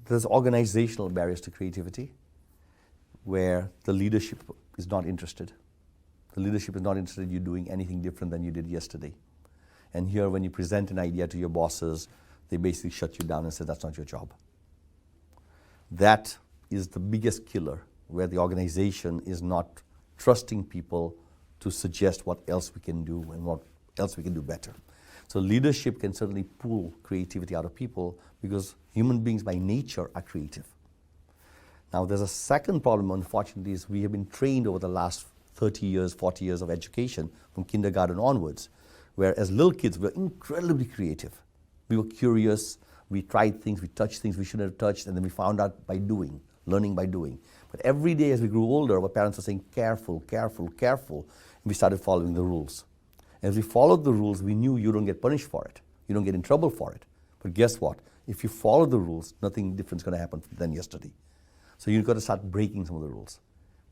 there's organizational barriers to creativity where the leadership is not interested. The leadership is not interested in you doing anything different than you did yesterday. And here, when you present an idea to your bosses, they basically shut you down and say, that's not your job. That is the biggest killer, where the organization is not trusting people to suggest what else we can do and what else we can do better. So leadership can certainly pull creativity out of people because human beings by nature are creative. Now there's a second problem, unfortunately, is we have been trained over the last 30 years, 40 years of education from kindergarten onwards, where as little kids we're incredibly creative. We were curious, we tried things, we touched things we shouldn't have touched, and then we found out by doing, learning by doing. But every day as we grew older, our parents were saying, careful, careful, careful, and we started following the rules. As we followed the rules, we knew you don't get punished for it. You don't get in trouble for it. But guess what? If you follow the rules, nothing different is going to happen than yesterday. So you've got to start breaking some of the rules.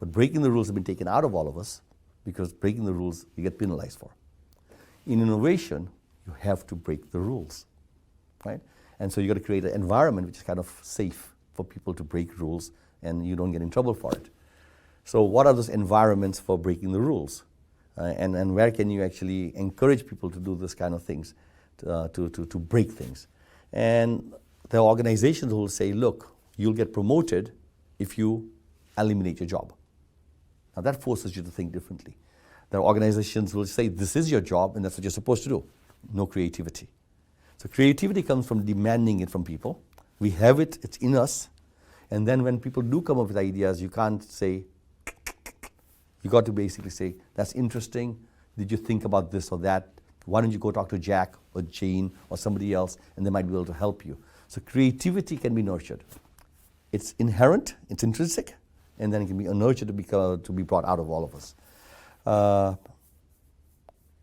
But breaking the rules have been taken out of all of us because breaking the rules you get penalized for. In innovation, you have to break the rules, right? And so you've got to create an environment which is kind of safe for people to break rules and you don't get in trouble for it. So what are those environments for breaking the rules? And where can you actually encourage people to do this kind of things, to break things? And there are organizations who will say, look, you'll get promoted if you eliminate your job. Now that forces you to think differently. There are organizations who will say, this is your job and that's what you're supposed to do. No creativity. So creativity comes from demanding it from people. We have it, it's in us. And then when people do come up with ideas, you can't say, you got to basically say, that's interesting. Did you think about this or that? Why don't you go talk to Jack or Jane or somebody else and they might be able to help you. So creativity can be nurtured. It's inherent, it's intrinsic, and then it can be nurtured to be brought out of all of us.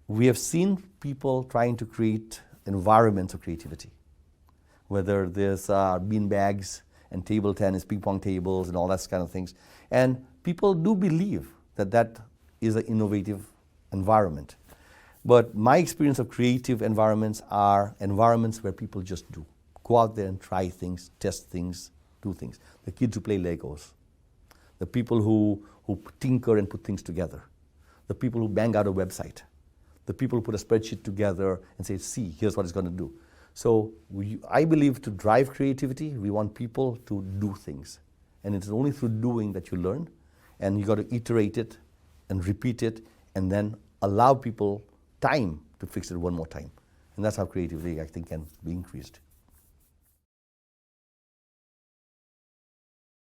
We have seen people trying to create environments of creativity, whether there's bean bags and table tennis, ping pong tables and all that kind of things. And people do believe that that is an innovative environment. But my experience of creative environments are environments where people just do. Go out there and try things, test things, do things. The kids who play Legos, the people who tinker and put things together, the people who bang out a website, the people who put a spreadsheet together and say, see, here's what it's going to do. So I believe to drive creativity, we want people to do things. And it's only through doing that you learn. And you got to iterate it and repeat it and then allow people time to fix it one more time. And that's how creativity, I think, can be increased.